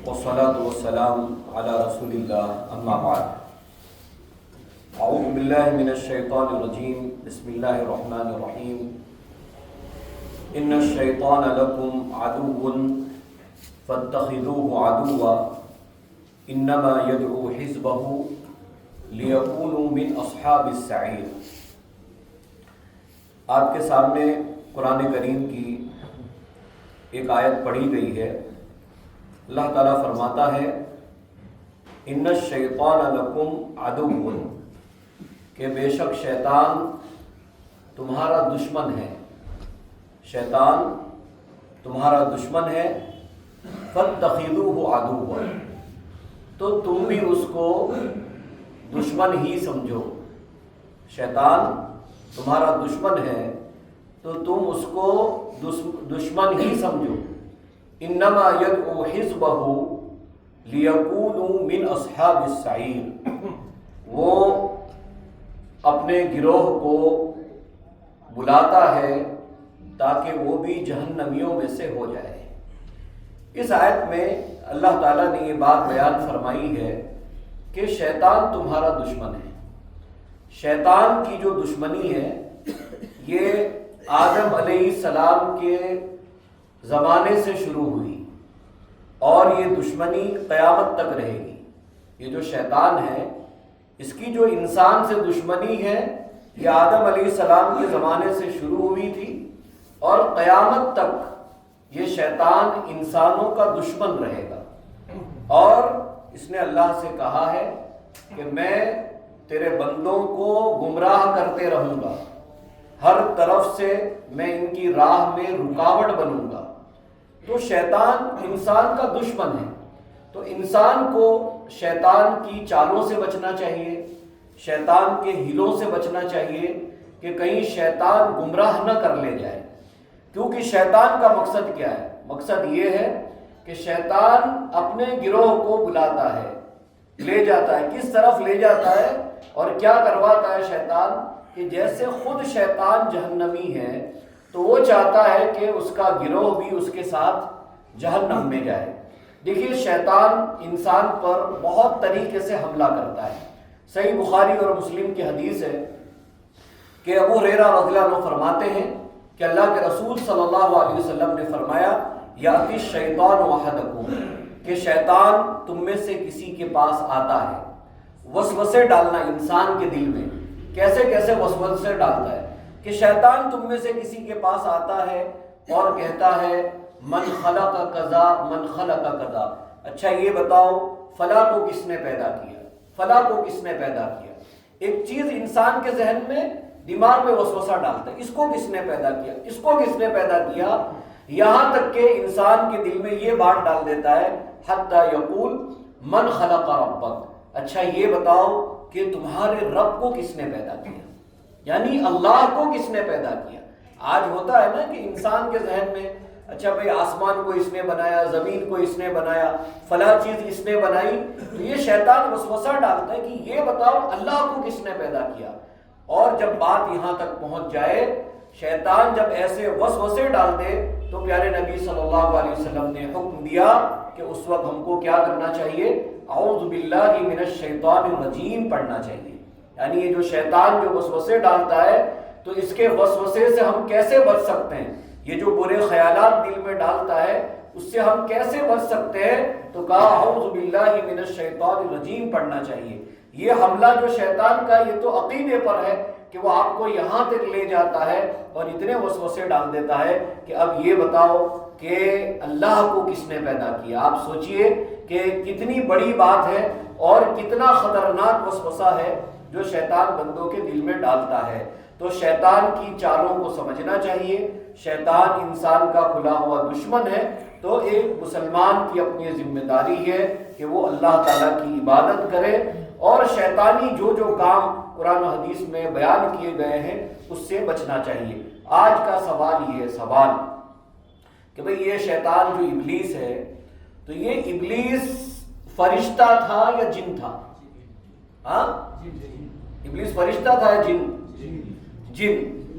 والصلاة والسلام على رسول الله أما بعد أعوذ بالله من الشيطان الرجيم بسم الله الرحمن الرحيم إن الشيطان لكم عدو فاتخذوه عدوا إنما يدعو حزبه ليكونوا من أصحاب السعير۔ آپ کے سامنے قرآن کریم کی ایک آیت پڑھی گئی ہے۔ اللہ تعالیٰ فرماتا ہے ان الشیطان لکم عدو، کہ بے شک شیطان تمہارا دشمن ہے، شیطان تمہارا دشمن ہے، فاتخذوہ عدوا، تو تم بھی اس کو دشمن ہی سمجھو۔ شیطان تمہارا دشمن ہے تو تم اس کو دشمن ہی سمجھو۔ انما یدعو حزبہ لیکونوا من اصحاب السعیر، وہ اپنے گروہ کو بلاتا ہے تاکہ وہ بھی جہنمیوں میں سے ہو جائے۔ اس آیت میں اللہ تعالیٰ نے یہ بات بیان فرمائی ہے کہ شیطان تمہارا دشمن ہے۔ شیطان کی جو دشمنی ہے یہ آدم علیہ السلام کے زمانے سے شروع ہوئی اور یہ دشمنی قیامت تک رہے گی۔ یہ جو شیطان ہے اس کی جو انسان سے دشمنی ہے یہ آدم علیہ السلام کے زمانے سے شروع ہوئی تھی اور قیامت تک یہ شیطان انسانوں کا دشمن رہے گا۔ اور اس نے اللہ سے کہا ہے کہ میں تیرے بندوں کو گمراہ کرتے رہوں گا، ہر طرف سے میں ان کی راہ میں رکاوٹ بنوں گا۔ تو شیطان انسان کا دشمن ہے، تو انسان کو شیطان کی چالوں سے بچنا چاہیے، شیطان کے ہیلوں سے بچنا چاہیے کہ کہیں شیطان گمراہ نہ کر لے جائے۔ کیونکہ شیطان کا مقصد کیا ہے؟ مقصد یہ ہے کہ شیطان اپنے گروہ کو بلاتا ہے، لے جاتا ہے۔ کس طرف لے جاتا ہے اور کیا کرواتا ہے شیطان؟ کہ جیسے خود شیطان جہنمی ہے تو وہ چاہتا ہے کہ اس کا گروہ بھی اس کے ساتھ جہنم میں جائے۔ دیکھیے شیطان انسان پر بہت طریقے سے حملہ کرتا ہے۔ صحیح بخاری اور مسلم کی حدیث ہے کہ ابو ہریرہ رضی اللہ عنہ فرماتے ہیں کہ اللہ کے رسول صلی اللہ علیہ وسلم نے فرمایا یاتی الشیطان احدکم، کہ شیطان تم میں سے کسی کے پاس آتا ہے، وسوسے ڈالنا انسان کے دل میں۔ کیسے کیسے وسوسے ڈالتا ہے؟ کہ شیطان تم میں سے کسی کے پاس آتا ہے اور کہتا ہے من خلق کذا من خلق کذا، اچھا یہ بتاؤ فلاں کو کس نے پیدا کیا، فلاں کو کس نے پیدا کیا۔ ایک چیز انسان کے ذہن میں دماغ میں وسوسہ ڈالتا ہے، اس کو کس نے پیدا کیا، اس کو کس نے پیدا کیا، یہاں تک کہ انسان کے دل میں یہ بات ڈال دیتا ہے حتی یقول من خلق ربک، اچھا یہ بتاؤ کہ تمہارے رب کو کس نے پیدا کیا، یعنی اللہ کو کس نے پیدا کیا۔ آج ہوتا ہے نا کہ انسان کے ذہن میں اچھا بھئی آسمان کو اس نے بنایا، زمین کو اس نے بنایا، فلاں چیز اس نے بنائی، تو یہ شیطان وسوسہ ڈالتا ہے کہ یہ بتاؤ اللہ کو کس نے پیدا کیا۔ اور جب بات یہاں تک پہنچ جائے، شیطان جب ایسے وسوسے ڈال دے تو پیارے نبی صلی اللہ علیہ وسلم نے حکم دیا کہ اس وقت ہم کو کیا کرنا چاہیے؟ اعوذ باللہ من الشیطان الرجیم پڑھنا چاہیے۔ یعنی یہ جو شیطان جو وسوسے ڈالتا ہے تو اس کے وسوسے سے ہم کیسے بچ سکتے ہیں؟ یہ جو برے خیالات دل میں ڈالتا ہے اس سے ہم کیسے بچ سکتے ہیں؟ تو کہا اعوذ باللہ من الشیطان الرجیم پڑھنا چاہیے۔ یہ حملہ جو شیطان کا یہ تو عقیدے پر ہے کہ وہ آپ کو یہاں تک لے جاتا ہے اور اتنے وسوسے ڈال دیتا ہے کہ اب یہ بتاؤ کہ اللہ کو کس نے پیدا کیا۔ آپ سوچئے کہ کتنی بڑی بات ہے اور کتنا خطرناک وسوسہ ہے جو شیطان بندوں کے دل میں ڈالتا ہے۔ تو شیطان کی چالوں کو سمجھنا چاہیے۔ شیطان انسان کا کھلا ہوا دشمن ہے، تو ایک مسلمان کی اپنی ذمہ داری ہے کہ وہ اللہ تعالیٰ کی عبادت کرے اور شیطانی جو جو کام قرآن و حدیث میں بیان کیے گئے ہیں اس سے بچنا چاہیے۔ آج کا سوال یہ ہے سوال کہ بھئی یہ شیطان جو ابلیس ہے تو یہ ابلیس فرشتہ تھا یا جن تھا؟ ہاں ابلیس فرشتہ تھا یا جن؟ جن۔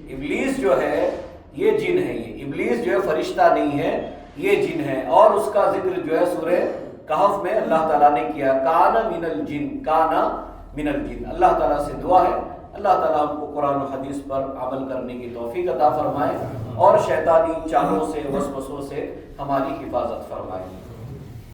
ابلیس جو ہے یہ جن ہے، یہ ابلیس جو ہے فرشتہ نہیں ہے، یہ جن ہے۔ اور اس کا ذکر جو ہے سورہ کہف میں اللہ تعالیٰ نے کیا کانا من الجن، کانا من الجن، اللہ تعالیٰ سے دعا ہے اللہ تعالیٰ ہم کو قرآن و حدیث پر عمل کرنے کی توفیق عطا فرمائے اور شیطانی چالوں سے وسوسوں سے ہماری حفاظت فرمائے۔